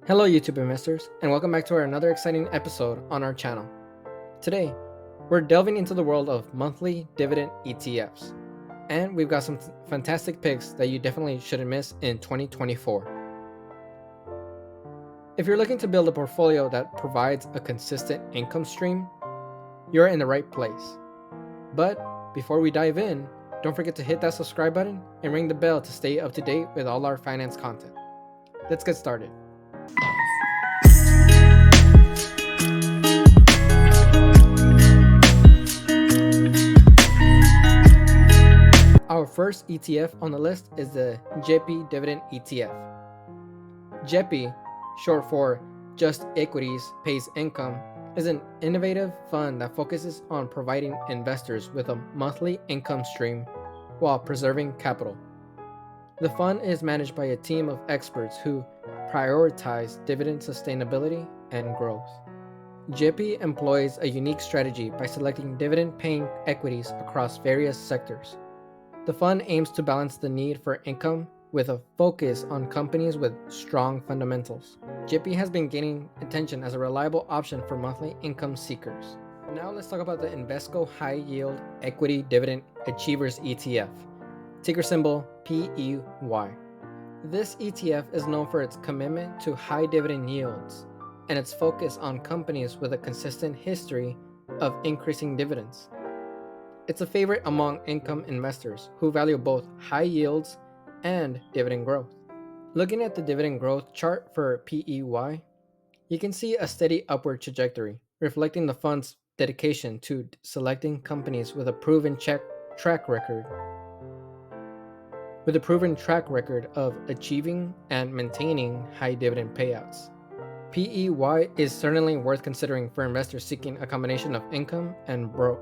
Hello YouTube investors, and welcome back to another exciting episode on our channel. Today, we're delving into the world of monthly dividend ETFs, and we've got some fantastic picks that you definitely shouldn't miss in 2024. If you're looking to build a portfolio that provides a consistent income stream, you're in the right place. But before we dive in, don't forget to hit that subscribe button and ring the bell to stay up to date with all our finance content. Let's get started. Our first ETF on the list is the JEPI Dividend ETF. JEPI, short for Just Equities Pays Income, is an innovative fund that focuses on providing investors with a monthly income stream while preserving capital. The fund is managed by a team of experts who prioritize dividend sustainability and growth. JEPI employs a unique strategy by selecting dividend-paying equities across various sectors. The fund aims to balance the need for income with a focus on companies with strong fundamentals. JEPI has been gaining attention as a reliable option for monthly income seekers. Now let's talk about the Invesco High Yield Equity Dividend Achievers ETF, ticker symbol PEY. This ETF is known for its commitment to high dividend yields and its focus on companies with a consistent history of increasing dividends. It's a favorite among income investors who value both high yields and dividend growth. Looking at the dividend growth chart for PEY, you can see a steady upward trajectory, reflecting the fund's dedication to selecting companies with a proven track record of achieving and maintaining high dividend payouts. PEY is certainly worth considering for investors seeking a combination of income and growth.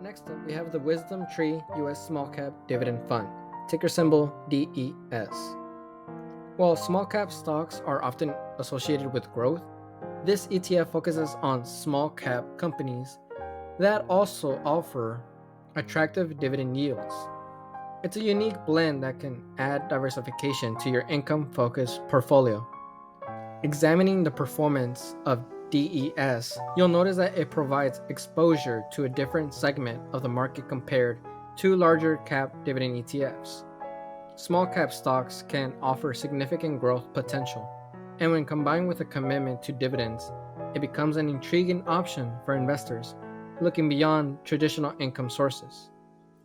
Next up, we have the Wisdom Tree US Small Cap Dividend Fund, ticker symbol DES. While small cap stocks are often associated with growth, this ETF focuses on small cap companies that also offer attractive dividend yields. It's a unique blend that can add diversification to your income-focused portfolio. Examining the performance of DES, you'll notice that it provides exposure to a different segment of the market compared to larger cap dividend ETFs. Small cap stocks can offer significant growth potential, and when combined with a commitment to dividends, it becomes an intriguing option for investors looking beyond traditional income sources.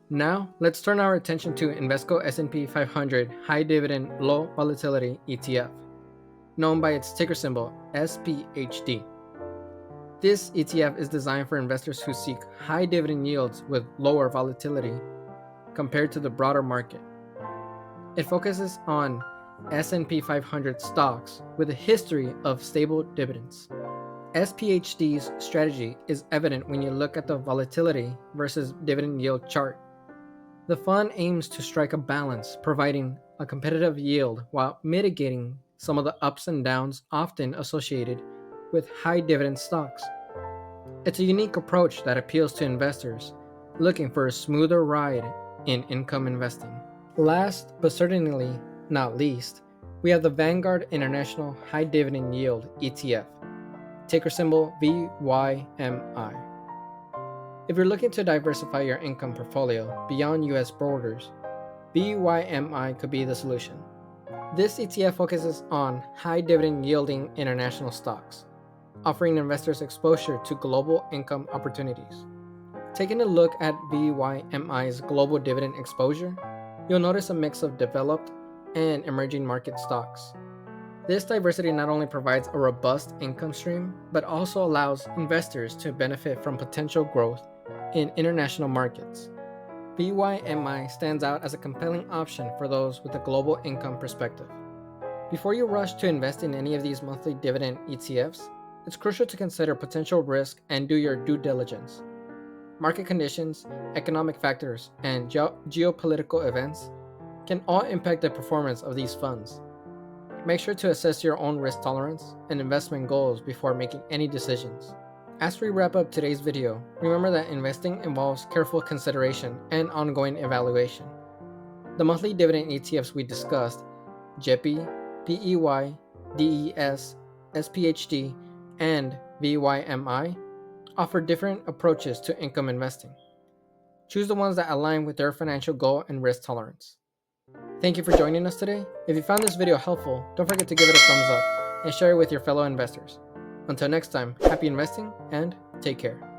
Now, let's turn our attention to Invesco S&P 500 High Dividend Low Volatility ETF, known by its ticker symbol SPHD. This ETF is designed for investors who seek high dividend yields with lower volatility compared to the broader market. It focuses on S&P 500 stocks with a history of stable dividends. SPHD's strategy is evident when you look at the volatility versus dividend yield chart. The fund aims to strike a balance, providing a competitive yield while mitigating some of the ups and downs often associated with high dividend stocks. It's a unique approach that appeals to investors looking for a smoother ride in income investing. Last but certainly not least, we have the Vanguard International High Dividend Yield ETF, ticker symbol VYMI. If you're looking to diversify your income portfolio beyond US borders, VYMI could be the solution. This ETF focuses on high dividend yielding international stocks, offering investors exposure to global income opportunities. Taking a look at VYMI's global dividend exposure, you'll notice a mix of developed and emerging market stocks. This diversity not only provides a robust income stream, but also allows investors to benefit from potential growth in international markets. VYMI stands out as a compelling option for those with a global income perspective. Before you rush to invest in any of these monthly dividend ETFs, it's crucial to consider potential risk and do your due diligence. Market conditions, economic factors, and geopolitical events can all impact the performance of these funds. Make sure to assess your own risk tolerance and investment goals before making any decisions. As we wrap up today's video, remember that investing involves careful consideration and ongoing evaluation. The monthly dividend ETFs we discussed, JEPI, PEY, DES, SPHD, and VYMI offer different approaches to income investing. Choose the ones that align with your financial goal and risk tolerance. Thank you for joining us today. If you found this video helpful, don't forget to give it a thumbs up and share it with your fellow investors. Until next time, happy investing and take care.